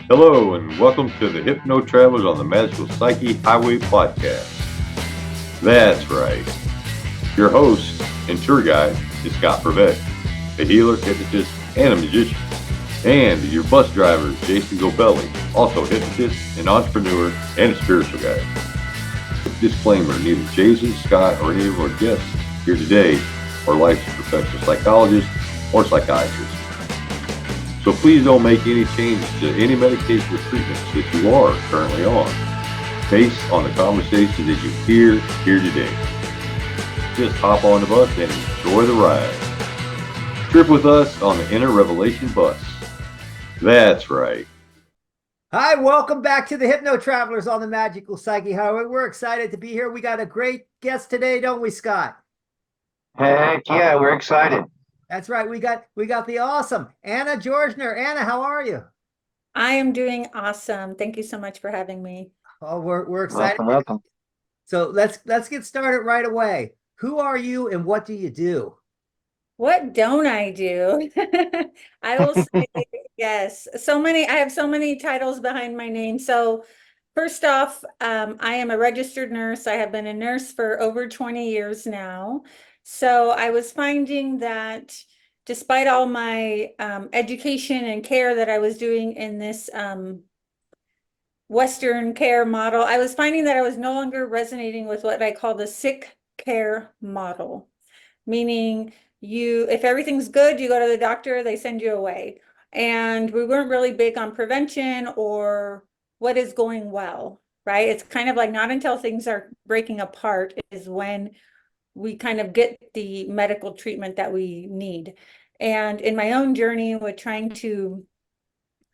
Hello, and welcome to the Hypno Travelers on the Magical Psyche Highway podcast. That's right. Your host and tour guide is Scott Prevett, a healer, hypnotist, and a magician. And your bus driver is Jason Gobelli, also a hypnotist, an entrepreneur, and a spiritual guide. Disclaimer, neither Jason, Scott, or any of our guests here today are licensed professional psychologists or psychiatrists. So please don't make any changes to any medication or treatments that you are currently on based on the conversation that you hear here today. Just hop on the bus and enjoy the ride. Trip with us on the Inner Revelation bus. That's right. Hi, welcome back to the Hypno Travelers on the Magical Psyche Highway. We're excited to be here. We got a great guest today, don't we, Scott? Heck yeah, we're excited. That's right. We got the awesome Anna Georgner. Anna, how are you? I am doing awesome. Thank you so much for having me. Oh, we're excited. Welcome. So let's get started right away. Who are you and what do you do? What don't I do? I will say yes. I have so many titles behind my name. So first off, I am a registered nurse. I have been a nurse for over 20 years now. So I was finding that despite all my education and care that I was doing in this Western care model, I was finding that I was no longer resonating with what I call the sick care model, meaning if everything's good, you go to the doctor, they send you away. And we weren't really big on prevention or what is going well, right? It's kind of like not until things are breaking apart is when we kind of get the medical treatment that we need. And in my own journey with trying to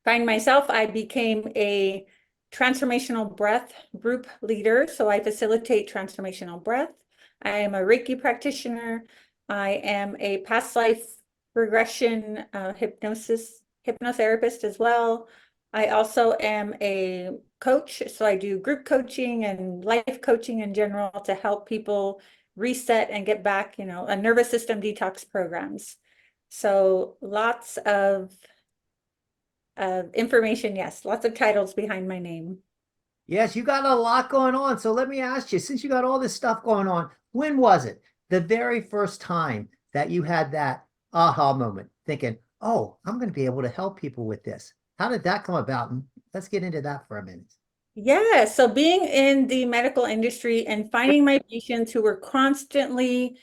find myself, I became a transformational breath group leader. So I facilitate transformational breath. I am a Reiki practitioner. I am a past life regression hypnotherapist as well. I also am a coach. So I do group coaching and life coaching in general to help people reset and get back, a nervous system detox programs. So lots of information, yes, lots of titles behind my name. Yes, you got a lot going on. So let me ask you, since you got all this stuff going on, when was it the very first time that you had that aha moment thinking, oh, I'm going to be able to help people with this? How did that come about? And let's get into that for a minute. Yeah, so being in the medical industry and finding my patients who were constantly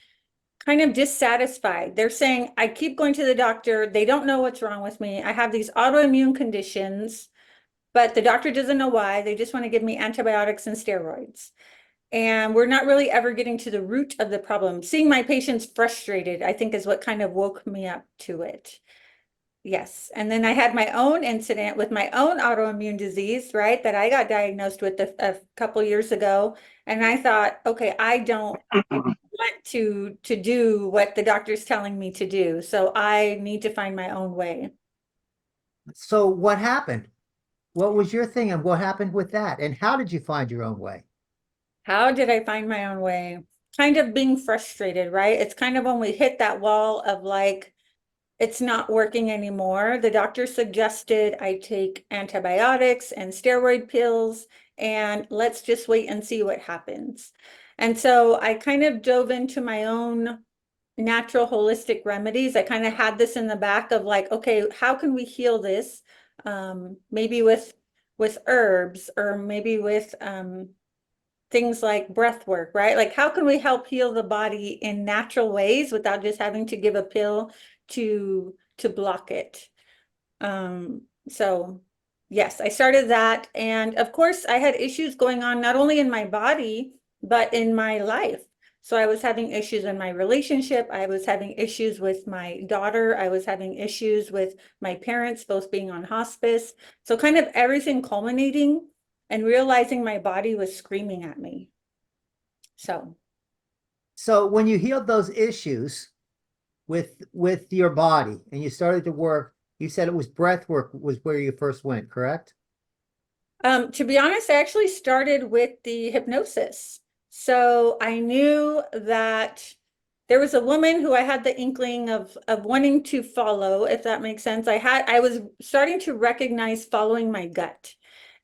kind of dissatisfied. They're saying, I keep going to the doctor. They don't know what's wrong with me. I have these autoimmune conditions, but the doctor doesn't know why. They just want to give me antibiotics and steroids. And we're not really ever getting to the root of the problem. Seeing my patients frustrated, I think, is what kind of woke me up to it. Yes. And then I had my own incident with my own autoimmune disease, right? That I got diagnosed with a couple years ago. And I thought, okay, I don't want to do what the doctor's telling me to do. So I need to find my own way. So what happened? What was your thing and what happened with that? And how did you find your own way? How did I find my own way? Kind of being frustrated, right? It's kind of when we hit that wall of like, it's not working anymore. The doctor suggested I take antibiotics and steroid pills, and let's just wait and see what happens. And so I kind of dove into my own natural holistic remedies. I kind of had this in the back of like, okay, how can we heal this? Maybe with herbs, or maybe with things like breath work, right? Like, how can we help heal the body in natural ways without just having to give a pill to block it? So yes, I started that. And of course, I had issues going on, not only in my body, but in my life. So I was having issues in my relationship. I was having issues with my daughter. I was having issues with my parents, both being on hospice. So kind of everything culminating and realizing my body was screaming at me. So when you healed those issues with your body and you started to work, you said it was breath work was where you first went, correct? To be honest, I actually started with the hypnosis. So I knew that there was a woman who I had the inkling of wanting to follow, if that makes sense. I was starting to recognize following my gut.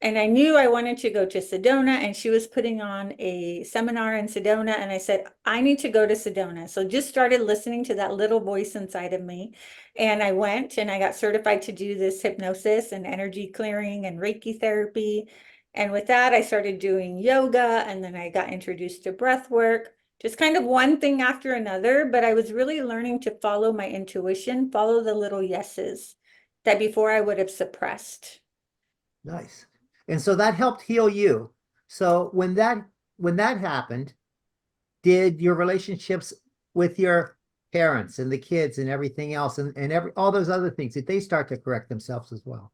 And I knew I wanted to go to Sedona, and she was putting on a seminar in Sedona. And I said, I need to go to Sedona. So just started listening to that little voice inside of me. And I went and I got certified to do this hypnosis and energy clearing and Reiki therapy. And with that, I started doing yoga, and then I got introduced to breath work, just kind of one thing after another. But I was really learning to follow my intuition, follow the little yeses that before I would have suppressed. Nice. And so that helped heal you. So when that happened, did your relationships with your parents and the kids and everything else and all those other things, did they start to correct themselves as well?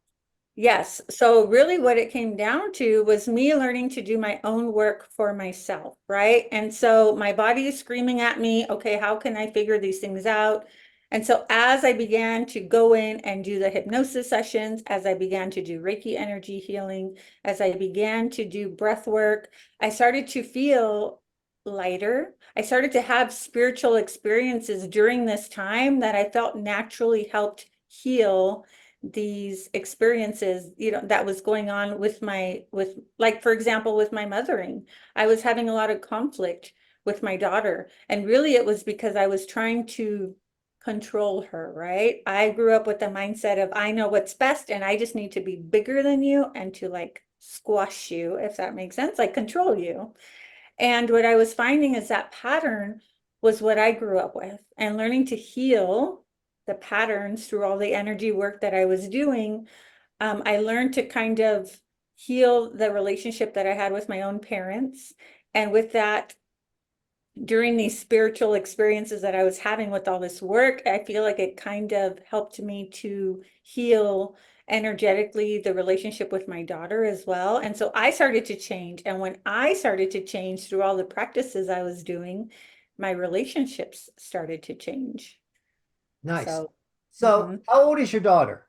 Yes. So really what it came down to was me learning to do my own work for myself, right? And so my body is screaming at me, okay, how can I figure these things out? And so as I began to go in and do the hypnosis sessions, as I began to do Reiki energy healing, as I began to do breath work, I started to feel lighter. I started to have spiritual experiences during this time that I felt naturally helped heal these experiences, that was going on with like, for example, with my mothering. I was having a lot of conflict with my daughter. And really it was because I was trying to control her, right? I grew up with the mindset of I know what's best and I just need to be bigger than you and to like squash you, if that makes sense, like control you. And what I was finding is that pattern was what I grew up with, and learning to heal the patterns through all the energy work that I was doing. I learned to kind of heal the relationship that I had with my own parents. And with that, during these spiritual experiences that I was having with all this work, I feel like it kind of helped me to heal energetically the relationship with my daughter as well. And so I started to change. And when I started to change through all the practices I was doing, my relationships started to change. Nice. So, So how old is your daughter?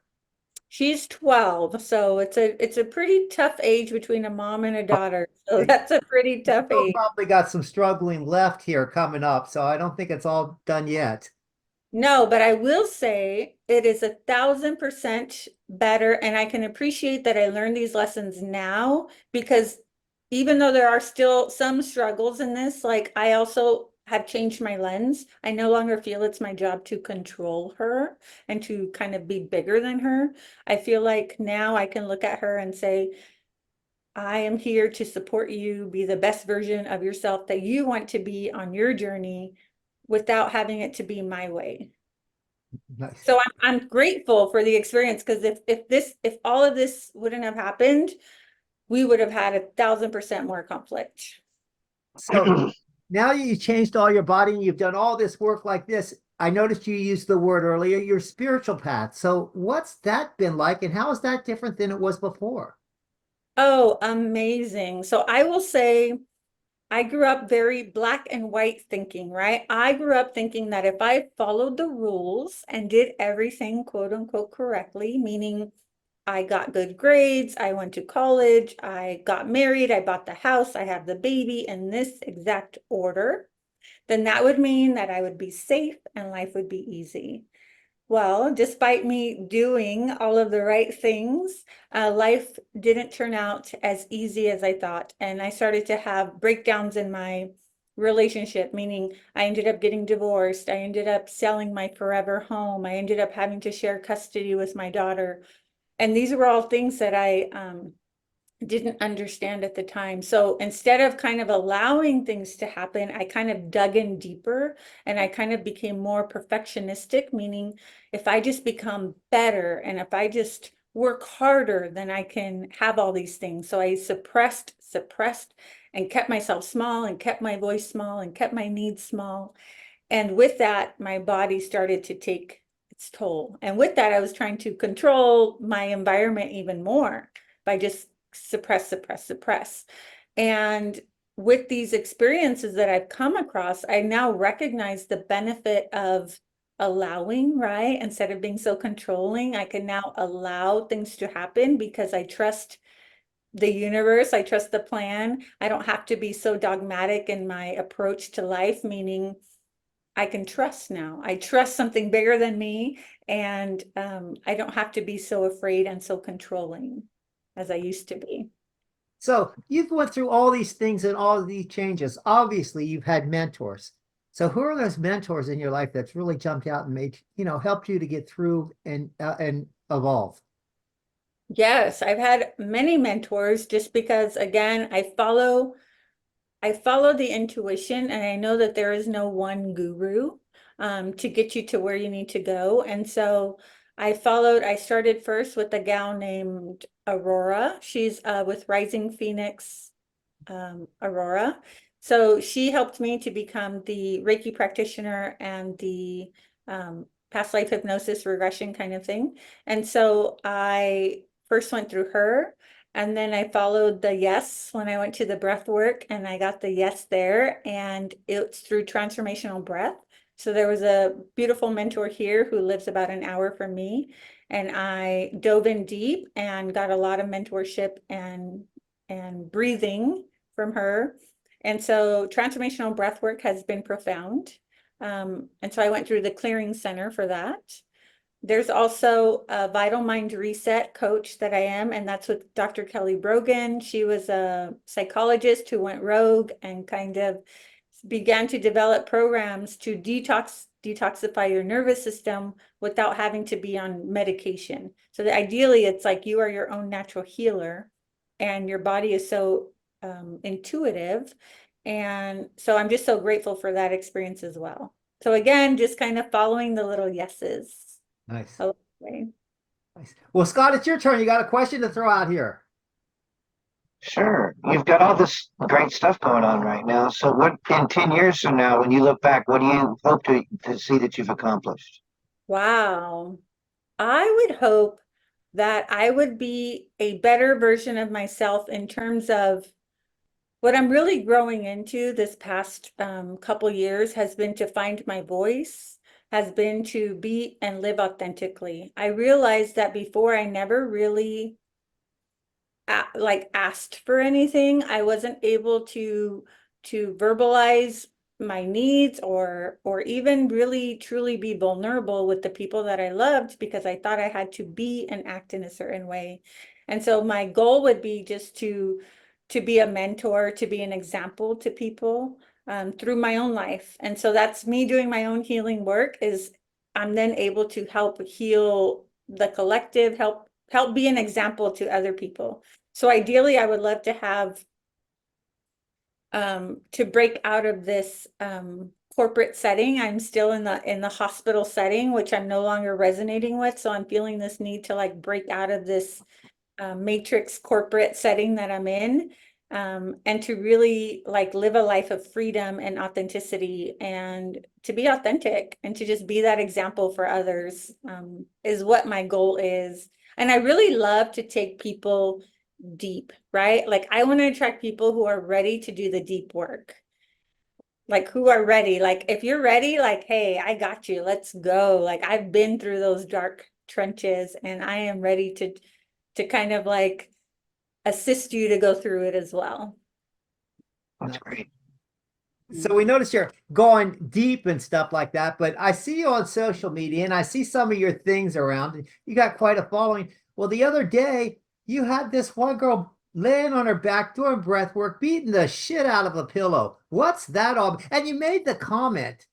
she's 12. So it's a pretty tough age between a mom and a daughter. So that's a pretty tough Still age. probably got some struggling left here coming up, so I don't think it's all done yet. No, but I will say it is 1,000% better. And I can appreciate that I learned these lessons now, because even though there are still some struggles in this, like I also have changed my lens. I no longer feel it's my job to control her and to kind of be bigger than her. I feel like now I can look at her and say, I am here to support you, be the best version of yourself that you want to be on your journey without having it to be my way. Nice. So I'm grateful for the experience, because if all of this wouldn't have happened, we would have had 1,000% more conflict. So now you changed all your body and you've done all this work like this. I noticed you used the word earlier, your spiritual path. So what's that been like, and how is that different than it was before? Oh, amazing. So I will say I grew up very black and white thinking, right? I grew up thinking that if I followed the rules and did everything quote unquote correctly, meaning I got good grades, I went to college, I got married, I bought the house, I have the baby in this exact order, then that would mean that I would be safe and life would be easy. Well, despite me doing all of the right things, life didn't turn out as easy as I thought. And I started to have breakdowns in my relationship, meaning I ended up getting divorced. I ended up selling my forever home. I ended up having to share custody with my daughter. And these were all things that I didn't understand at the time. So instead of kind of allowing things to happen, I kind of dug in deeper and I kind of became more perfectionistic, meaning if I just become better and if I just work harder, then I can have all these things. So I suppressed, and kept myself small and kept my voice small and kept my needs small. And with that, my body started to take its toll. And with that, I was trying to control my environment even more by just suppress. And with these experiences that I've come across, I now recognize the benefit of allowing, right? Instead of being so controlling, I can now allow things to happen because I trust the universe, I trust the plan. I don't have to be so dogmatic in my approach to life, meaning I can trust now. I trust something bigger than me, and I don't have to be so afraid and so controlling as I used to be. So you've went through all these things and all of these changes. Obviously, you've had mentors. So who are those mentors in your life that's really jumped out and made, helped you to get through and evolve? Yes, I've had many mentors just because, again, I follow the intuition, and I know that there is no one guru to get you to where you need to go. And so I started first with a gal named Aurora. She's with Rising Phoenix Aurora. So she helped me to become the Reiki practitioner and the past life hypnosis regression kind of thing. And so I first went through her, and then I followed the yes when I went to the breath work, and I got the yes there, and it's through Transformational Breath. So there was a beautiful mentor here who lives about an hour from me, and I dove in deep and got a lot of mentorship and breathing from her. And so transformational breath work has been profound. And so I went through the clearing center for that. There's also a vital mind reset coach that I am, and that's with Dr. Kelly Brogan. She was a psychologist who went rogue and kind of began to develop programs to detoxify your nervous system without having to be on medication. So that ideally, it's like you are your own natural healer, and your body is so intuitive. And so I'm just so grateful for that experience as well. So again, just kind of following the little yeses. Nice. Okay. Nice. Well, Scott, it's your turn. You got a question to throw out here. Sure. You've got all this great stuff going on right now. So what in 10 years from now, when you look back, what do you hope to see that you've accomplished? Wow. I would hope that I would be a better version of myself in terms of what I'm really growing into this past couple years has been to find my voice, has been to be and live authentically. I realized that before I never really asked for anything. I wasn't able to verbalize my needs or even really truly be vulnerable with the people that I loved, because I thought I had to be and act in a certain way. And so my goal would be just to be a mentor, to be an example to people through my own life. And so that's me doing my own healing work. Is I'm then able to help heal the collective, help be an example to other people. So ideally, I would love to have to break out of this corporate setting. I'm still in the hospital setting, which I'm no longer resonating with. So I'm feeling this need to like break out of this matrix corporate setting that I'm in, and to really like live a life of freedom and authenticity, and to be authentic and to just be that example for others is what my goal is. And I really love to take people deep, right? Like I want to attract people who are ready to do the deep work. Like who are ready. Like if you're ready, like, hey, I got you. Let's go. Like I've been through those dark trenches, and I am ready to kind of like assist you to go through it as well. That's great. So we notice you're going deep and stuff like that, but I see you on social media and I see some of your things around. You got quite a following. Well, the other day you had this one girl laying on her back doing breath work, beating the shit out of a pillow. What's that all? And you made the comment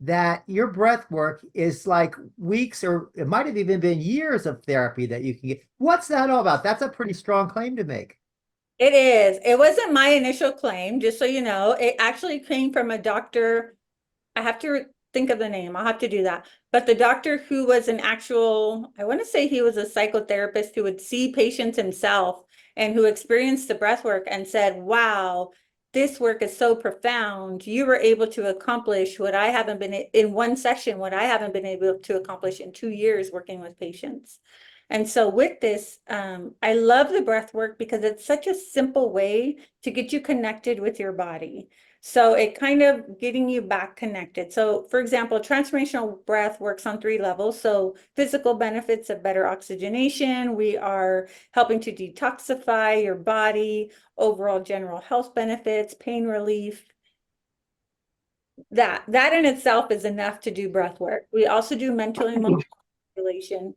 that your breath work is like weeks, or it might have even been years of therapy that you can get. What's that all about? That's a pretty strong claim to make. It is. It wasn't my initial claim, just so you know. It actually came from a doctor. I have to think of the name. I'll have to do that. But the doctor who was an actual, I want to say he was a psychotherapist who would see patients himself and who experienced the breath work and said, wow, this work is so profound. You were able to accomplish what I haven't been in one session, what I haven't been able to accomplish in 2 years working with patients. And so with this, I love the breath work because it's such a simple way to get you connected with your body. So it kind of getting you back connected. So for example, transformational breath works on 3 levels. So physical benefits of better oxygenation. We are helping to detoxify your body, overall general health benefits, pain relief, that in itself is enough to do breath work. We also do mental and emotional regulation.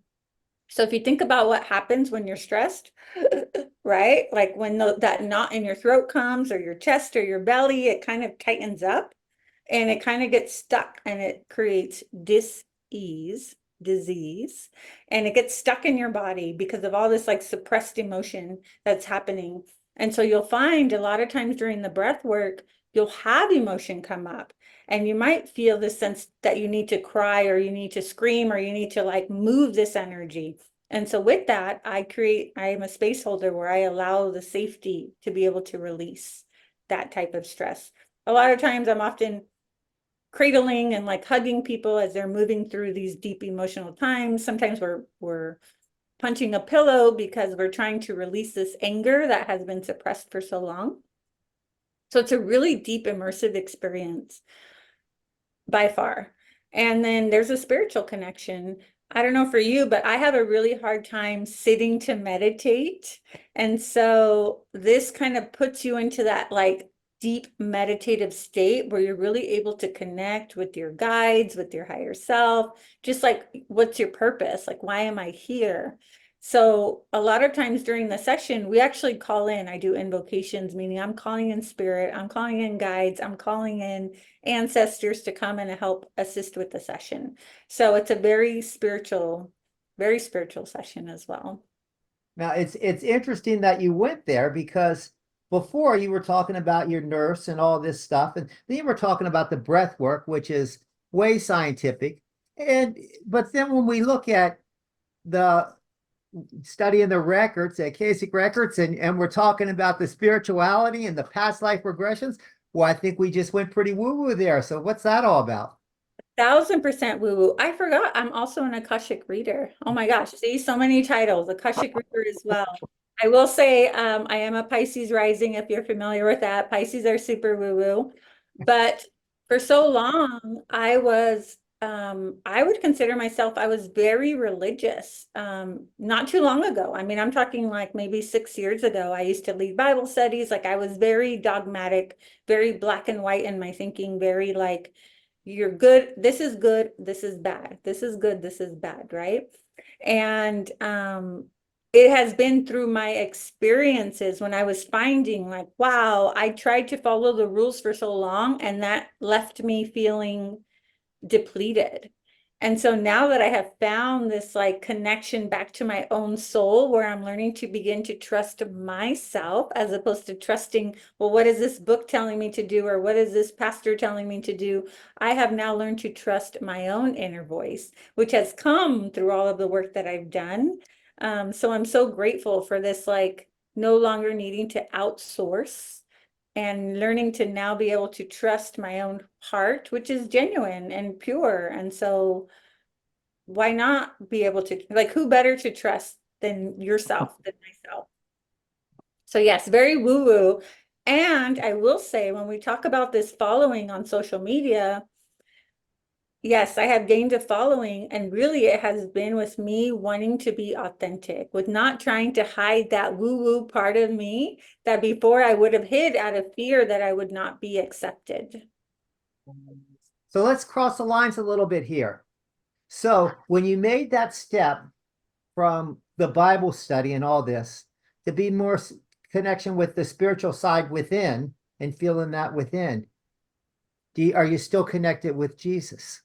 So if you think about what happens when you're stressed, right? Like when that knot in your throat comes, or your chest or your belly, it kind of tightens up and it kind of gets stuck, and it creates dis-ease, disease, and it gets stuck in your body because of all this like suppressed emotion that's happening. And so you'll find a lot of times during the breath work, you'll have emotion come up, and you might feel this sense that you need to cry, or you need to scream, or you need to like move this energy. And so with that, I am a space holder where I allow the safety to be able to release that type of stress. A lot of times I'm often cradling and like hugging people as they're moving through these deep emotional times. Sometimes we're punching a pillow because we're trying to release this anger that has been suppressed for so long. So it's a really deep immersive experience by far. And then there's a spiritual connection. I don't know for you, but I have a really hard time sitting to meditate. And so this kind of puts you into that like deep meditative state where you're really able to connect with your guides, with your higher self, just like what's your purpose? Like, why am I here? So a lot of times during the session, we actually call in, I do invocations, meaning I'm calling in spirit, I'm calling in guides, I'm calling in ancestors to come and help assist with the session. So it's a very spiritual session as well. Now it's interesting that you went there, because before you were talking about your nurse and all this stuff, and then you were talking about the breath work, which is way scientific. But then when we look at the studying the records, the Akashic records, and we're talking about the spirituality and the past life regressions, well, I think we just went pretty woo-woo there. So what's that all about? 1000% woo-woo. I forgot I'm also an Akashic reader. Oh my gosh, see, so many titles. Akashic reader as well. I will say I am a Pisces rising, if you're familiar with that. Pisces are super woo-woo. But for so long, I would consider myself, I was very religious. Not too long ago. I mean, I'm talking like maybe 6 years ago. I used to lead Bible studies. Like I was very dogmatic, very black and white in my thinking, very like, you're good, this is good, this is bad, this is good, this is bad, right? And it has been through my experiences when I was finding like, wow, I tried to follow the rules for so long, and that left me feeling depleted. And so now that I have found this like connection back to my own soul, where I'm learning to begin to trust myself as opposed to trusting, well, what is this book telling me to do? Or what is this pastor telling me to do? I have now learned to trust my own inner voice, which has come through all of the work that I've done. So I'm so grateful for this, like no longer needing to outsource, and learning to now be able to trust my own heart, which is genuine and pure. And so why not be able to, like, who better to trust than yourself, than myself? So yes, very woo-woo. And I will say, when we talk about this following on social media, yes, I have gained a following, and really it has been with me wanting to be authentic, with not trying to hide that woo-woo part of me that before I would have hid out of fear that I would not be accepted. So let's cross the lines a little bit here. So when you made that step from the Bible study and all this to be more connection with the spiritual side within and feeling that within, are you still connected with Jesus?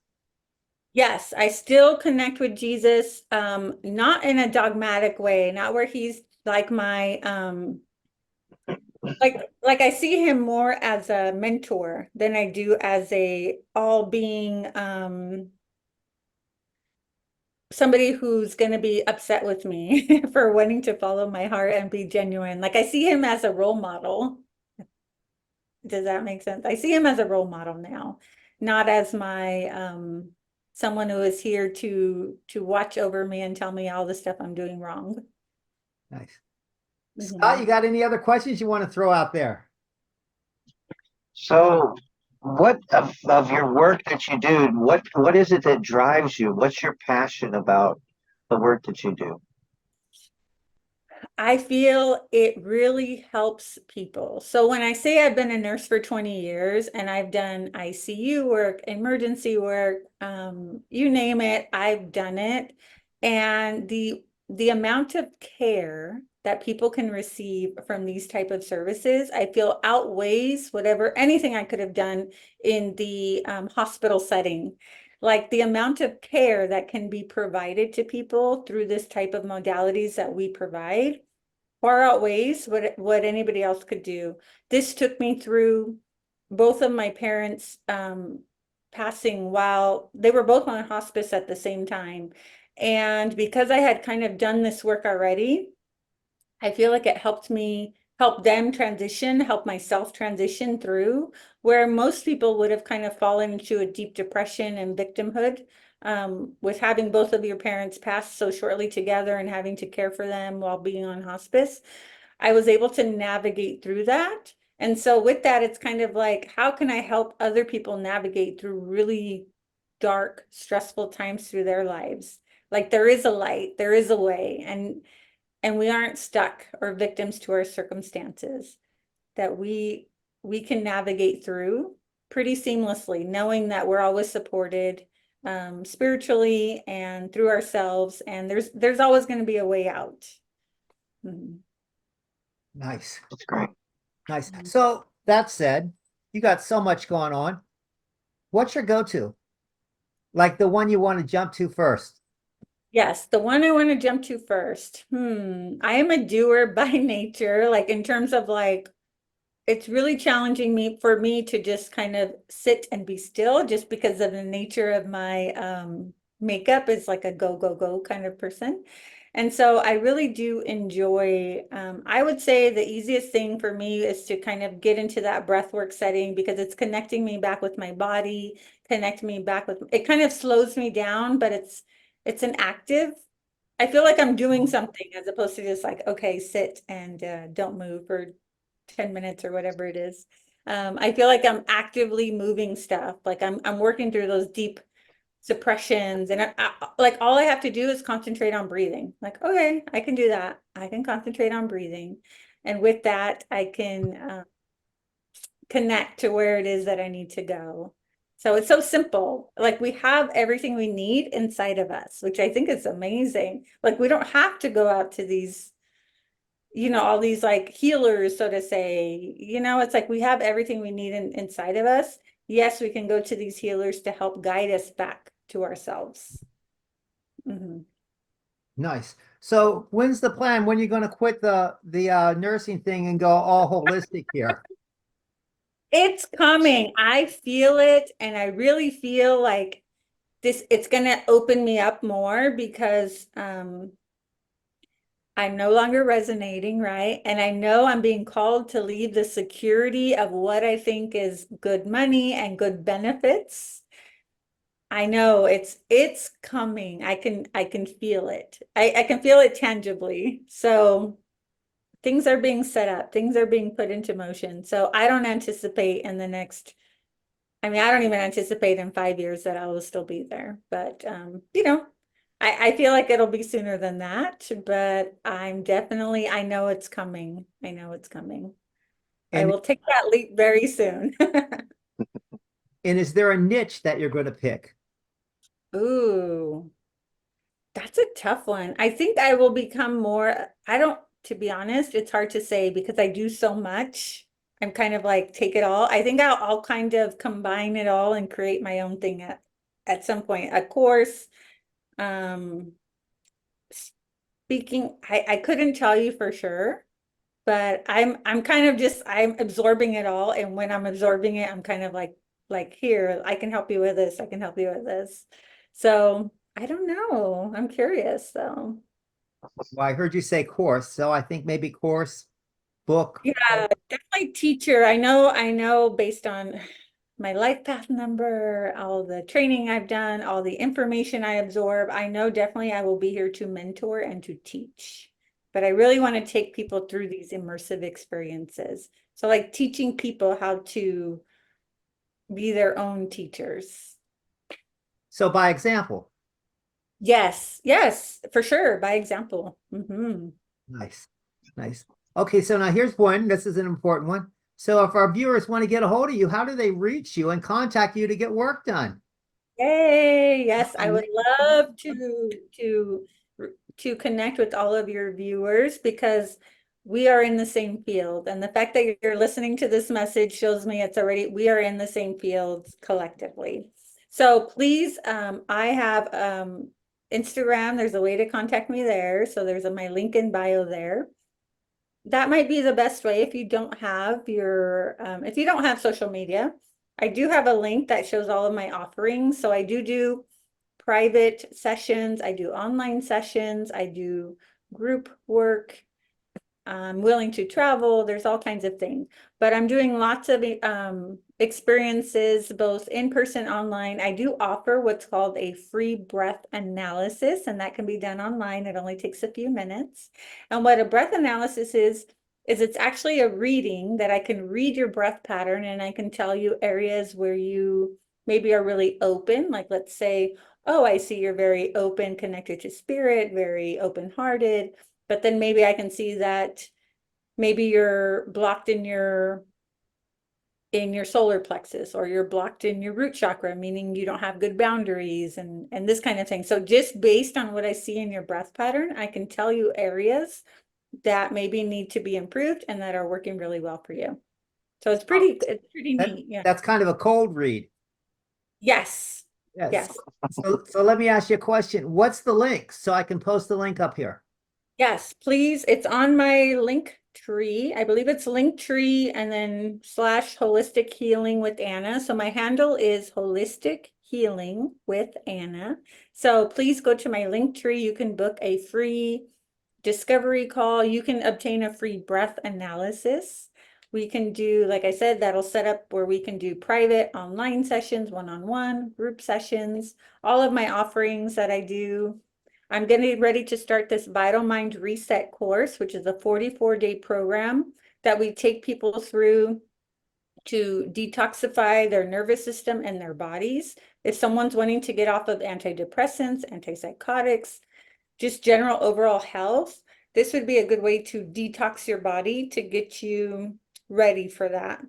Yes, I still connect with Jesus, not in a dogmatic way, not where he's like my like I see him more as a mentor than I do as a all-being somebody who's going to be upset with me for wanting to follow my heart and be genuine. Like I see him as a role model. Does that make sense? I see him as a role model now, not as my someone who is here to watch over me and tell me all the stuff I'm doing wrong. Nice. Mhm. Scott, you got any other questions you want to throw out there? So, what of your work that you do, what is it that drives you? What's your passion about the work that you do? I feel it really helps people. So when I say I've been a nurse for 20 years and I've done ICU work, emergency work, you name it, I've done it. And the amount of care that people can receive from these type of services, I feel outweighs whatever anything I could have done in the hospital setting. Like the amount of care that can be provided to people through this type of modalities that we provide far outweighs what anybody else could do. This took me through both of my parents passing while they were both on hospice at the same time. And because I had kind of done this work already, I feel like it helped me help them transition, help myself transition through where most people would have kind of fallen into a deep depression and victimhood with having both of your parents pass so shortly together and having to care for them while being on hospice. I was able to navigate through that. And so with that, it's kind of like, how can I help other people navigate through really dark, stressful times through their lives? Like there is a light, there is a way, and we aren't stuck or victims to our circumstances, that we can navigate through pretty seamlessly, knowing that we're always supported spiritually and through ourselves, and there's always going to be a way out. Mhm. Nice. That's great. Nice. So that said, you got so much going on. What's your go-to? Like the one you want to jump to first? Yes, the one I want to jump to first. I am a doer by nature, like in terms of like, it's really challenging for me to just kind of sit and be still just because of the nature of my makeup is like a go, go, go kind of person. And so I really do enjoy, I would say the easiest thing for me is to kind of get into that breath work setting because it's connecting me back with my body, connect me back with, it kind of slows me down, but it's an active, I feel like I'm doing something as opposed to just like, okay, sit and don't move for 10 minutes or whatever it is. I feel like I'm actively moving stuff. Like I'm working through those deep suppressions and like all I have to do is concentrate on breathing. Like, okay, I can do that. I can concentrate on breathing. And with that, I can connect to where it is that I need to go. So it's so simple. Like we have everything we need inside of us, which I think is amazing. Like we don't have to go out to these, all these like healers, so to say, it's like we have everything we need inside of us. Yes, we can go to these healers to help guide us back to ourselves. Mhm. Nice. So when's the plan? When are you going to quit the nursing thing and go all holistic here? It's coming. I feel it. And I really feel like it's going to open me up more because I'm no longer resonating, right? And I know I'm being called to leave the security of what I think is good money and good benefits. I know it's coming. I can feel it. I can feel it tangibly. So things are being set up, things are being put into motion. So I don't anticipate in the next, I don't even anticipate in 5 years that I will still be there. But I feel like it'll be sooner than that, but I know it's coming. I know it's coming. I And will take that leap very soon. and is there a niche that you're going to pick? Ooh, that's a tough one. I think I will become more, to be honest, it's hard to say because I do so much. I'm kind of like take it all. I think I'll kind of combine it all and create my own thing at some point. A course, um, speaking, I couldn't tell you for sure, but I'm kind of just I'm absorbing it all. And when I'm absorbing it, I'm kind of like here, I can help you with this, I can help you with this. So I don't know. I'm curious though. Well, I heard you say course, so I think maybe course, book. Yeah, definitely teacher. I know based on my life path number, all the training I've done, all the information I absorb, I know definitely I will be here to mentor and to teach. But I really want to take people through these immersive experiences. So like teaching people how to be their own teachers. So by example. Yes, yes, for sure, by example. Nice. Nice. Okay, so now here's one. This is an important one. So if our viewers want to get a hold of you, how do they reach you and contact you to get work done? Yay, yes, I would love to connect with all of your viewers because we are in the same field. And the fact that you're listening to this message shows me we are in the same fields collectively. So please, I have Instagram. There's a way to contact me there. So there's my link in bio there. That might be the best way if you don't have if you don't have social media. I do have a link that shows all of my offerings. So I do private sessions, I do online sessions, I do group work. I'm willing to travel. There's all kinds of things, but I'm doing lots of experiences, both in person, online. I do offer what's called a free breath analysis, and that can be done online. It only takes a few minutes. And what a breath analysis is it's actually a reading that I can read your breath pattern, and I can tell you areas where you maybe are really open. Like, let's say, oh, I see you're very open, connected to spirit, very open-hearted. But then maybe I can see that maybe you're blocked in your solar plexus, or you're blocked in your root chakra, meaning you don't have good boundaries and this kind of thing. So just based on what I see in your breath pattern, I can tell you areas that maybe need to be improved and that are working really well for you. So it's pretty neat. Yeah. That's kind of a cold read. Yes. Yes. Yes. So let me ask you a question. What's the link? So I can post the link up here. Yes, please. It's on my link tree. I believe it's Linktree and then / holistic healing with Anna. So my handle is holistic healing with Anna. So please go to my Linktree. You can book a free discovery call. You can obtain a free breath analysis. We can do, like I said, that'll set up where we can do private online sessions, one-on-one, group sessions, all of my offerings that I do. I'm getting ready to start this Vital Mind Reset course, which is a 44-day program that we take people through to detoxify their nervous system and their bodies. If someone's wanting to get off of antidepressants, antipsychotics, just general overall health, this would be a good way to detox your body to get you ready for that.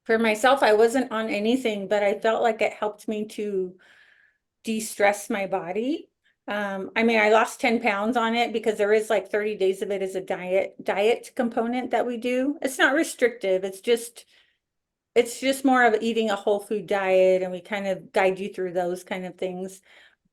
For myself, I wasn't on anything, but I felt like it helped me to de-stress my body. I mean, I lost 10 pounds on it because there is like 30 days of it as a diet component that we do. It's not restrictive. It's just more of eating a whole food diet, and we kind of guide you through those kind of things.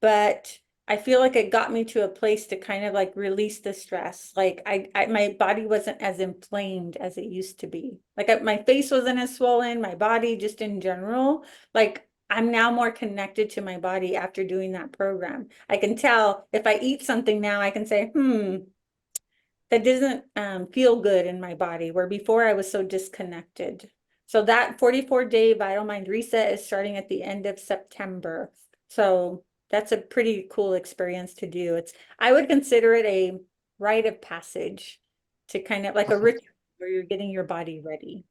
But I feel like it got me to a place to kind of like release the stress. Like my body wasn't as inflamed as it used to be. Like my face wasn't as swollen, my body just in general. Like I'm now more connected to my body after doing that program. I can tell if I eat something now, I can say, that doesn't feel good in my body, where before I was so disconnected. So that 44-day Vital Mind Reset is starting at the end of September. So that's a pretty cool experience to do. I would consider it a rite of passage to kind of like a ritual where you're getting your body ready.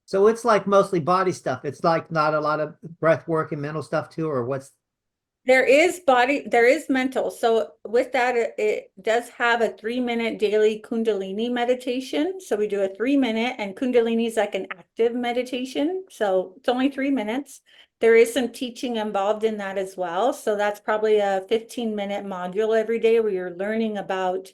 So it's like mostly body stuff. It's like not a lot of breath work and mental stuff too, or what's? There is mental. So with that, it does have a 3-minute daily Kundalini meditation. So we do a 3-minute, and Kundalini is like an active meditation. So it's only 3 minutes. There is some teaching involved in that as well. So that's probably a 15-minute module every day where you're learning about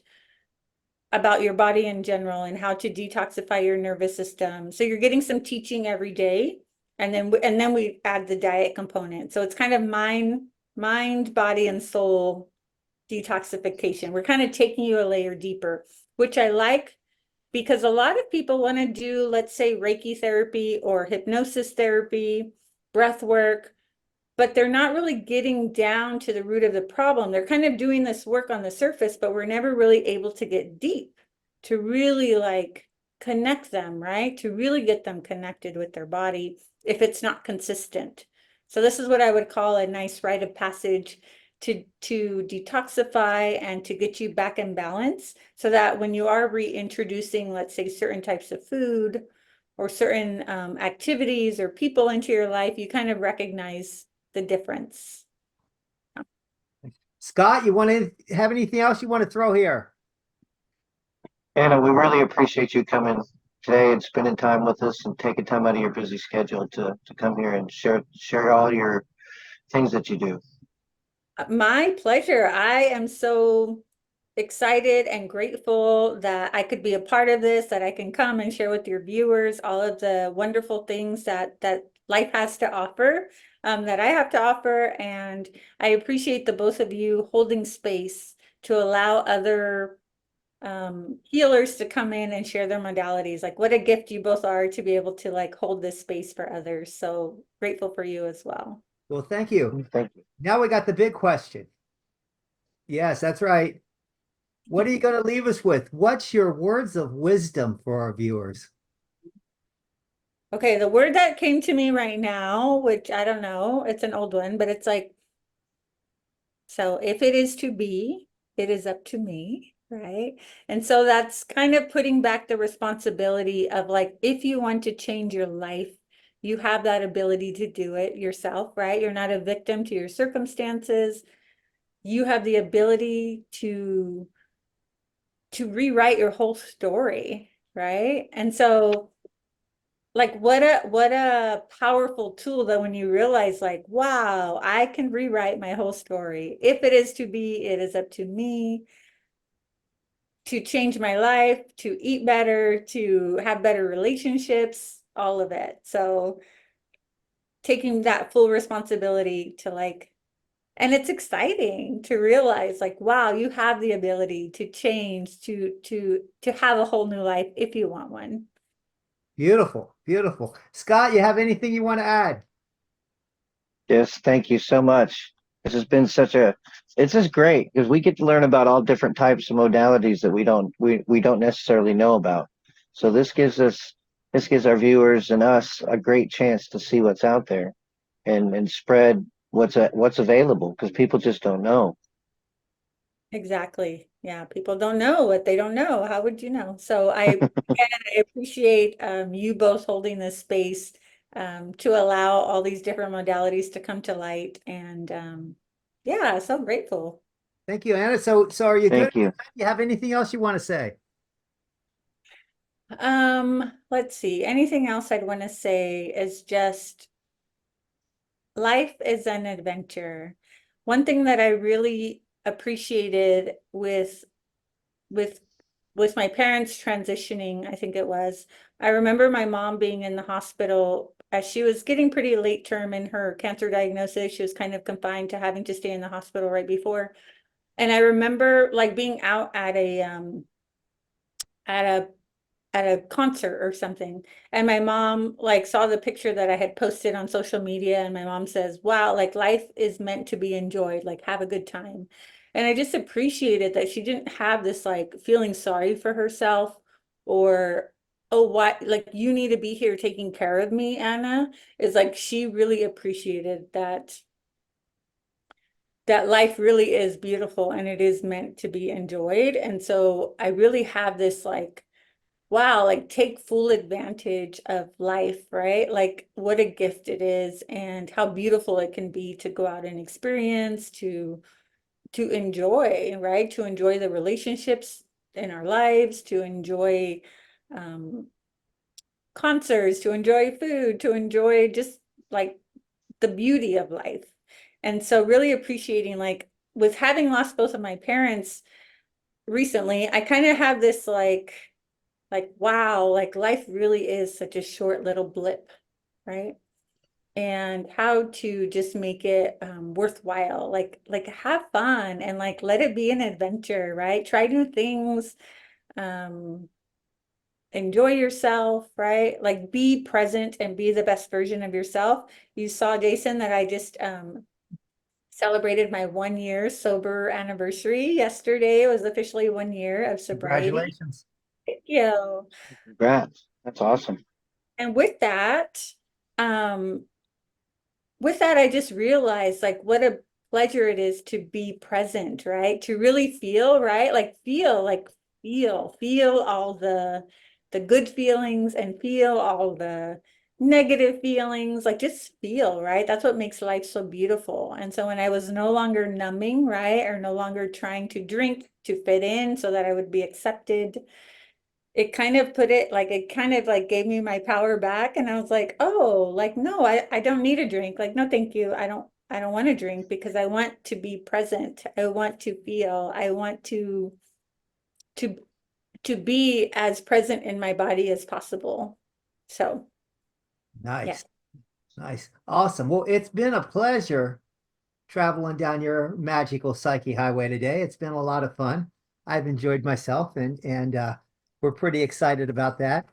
your body in general and how to detoxify your nervous system. So you're getting some teaching every day. And then we add the diet component. So it's kind of mind, body, and soul detoxification. We're kind of taking you a layer deeper, which I like, because a lot of people want to do, let's say, Reiki therapy or hypnosis therapy, breath work, but they're not really getting down to the root of the problem. They're kind of doing this work on the surface, but we're never really able to get deep to really like connect them, right? To really get them connected with their body if it's not consistent. So this is what I would call a nice rite of passage to detoxify and to get you back in balance, so that when you are reintroducing, let's say, certain types of food or certain activities or people into your life, you kind of recognize the difference. Scott, you want to have anything else you want to throw here? Anna, we really appreciate you coming today and spending time with us and taking time out of your busy schedule to come here and share all your things that you do. My pleasure. I am so excited and grateful that I could be a part of this, that I can come and share with your viewers all of the wonderful things that life has to offer, that I have to offer. And I appreciate the both of you holding space to allow other healers to come in and share their modalities. Like what a gift you both are to be able to like hold this space for others. So grateful for you as well. Well, thank you. Thank you. Now we got the big question. Yes, that's right. What are you going to leave us with? What's your words of wisdom for our viewers? Okay, the word that came to me right now, which I don't know, it's an old one, but it's like, so if it is to be, it is up to me, right? And so that's kind of putting back the responsibility of like, if you want to change your life, you have that ability to do it yourself, right? You're not a victim to your circumstances. You have the ability to rewrite your whole story, right? And so like what a powerful tool that when you realize like, wow, I can rewrite my whole story. If it is to be, it is up to me to change my life, to eat better, to have better relationships, all of it. So taking that full responsibility to like, and it's exciting to realize like, wow, you have the ability to change, to have a whole new life if you want one. Beautiful, beautiful. Scott, you have anything you want to add? Yes, thank you so much. This has been it's just great because we get to learn about all different types of modalities that we don't necessarily know about. So this gives our viewers and us a great chance to see what's out there and spread what's available because people just don't know. Exactly. Yeah, people don't know what they don't know. How would you know? So again, I appreciate you both holding this space to allow all these different modalities to come to light. And yeah, so grateful. Thank you, Anna. So are you good? Thank you. You have anything else you want to say? Let's see. Anything else I'd want to say is just life is an adventure. One thing that I really appreciated with with my parents transitioning, I think it was, I remember my mom being in the hospital as she was getting pretty late term in her cancer diagnosis. She was kind of confined to having to stay in the hospital right before. And I remember like being out at a at a concert or something. And my mom like saw the picture that I had posted on social media, and my mom says, wow, like life is meant to be enjoyed, like have a good time. And I just appreciated that she didn't have this like feeling sorry for herself or, oh, what, like you need to be here taking care of me, Anna. Is like she really appreciated that life really is beautiful and it is meant to be enjoyed. And so I really have this like, wow, like take full advantage of life, right? Like what a gift it is and how beautiful it can be to go out and experience, to enjoy, right? To enjoy the relationships in our lives, to enjoy concerts, to enjoy food, to enjoy just like the beauty of life. And so really appreciating like with having lost both of my parents recently, I kind of have this like, wow, like life really is such a short little blip, right? And how to just make it worthwhile, like have fun and like let it be an adventure, right? Try new things, um, enjoy yourself, right? Like be present and be the best version of yourself. You saw, Jason, that I just celebrated my 1 year sober anniversary yesterday. It was officially 1 year of sobriety. Congratulations. Thank you. Congrats. That's awesome. And um, with that, I just realized like what a pleasure it is to be present, right? To really feel, right? Like feel all the good feelings and feel all the negative feelings, like just feel, right? That's what makes life so beautiful. And so when I was no longer numbing, right, or no longer trying to drink to fit in so that I would be accepted, it kind of gave me my power back. And I was like, oh, like, no, I don't need a drink. Like, no, thank you. I don't want to drink because I want to be present. I want to feel, I want to be as present in my body as possible. So, Nice. Nice. Awesome. Well, it's been a pleasure traveling down your magical psyche highway today. It's been a lot of fun. I've enjoyed myself, and we're pretty excited about that.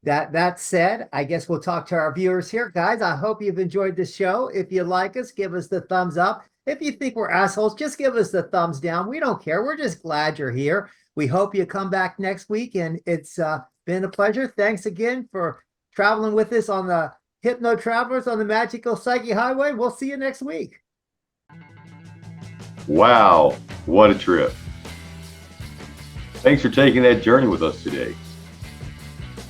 That said, I guess we'll talk to our viewers here. Guys, I hope you've enjoyed the show. If you like us, give us the thumbs up. If you think we're assholes, just give us the thumbs down. We don't care. We're just glad you're here. We hope you come back next week, and it's been a pleasure. Thanks again for traveling with us on the Hypno Travelers on the Magical Psyche Highway. We'll see you next week. Wow, what a trip. Thanks for taking that journey with us today.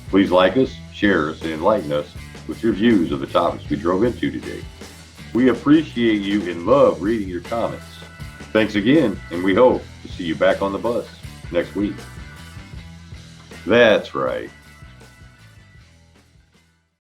Please like us, share us, and enlighten us with your views of the topics we drove into today. We appreciate you and love reading your comments. Thanks again, and we hope to see you back on the bus next week. That's right.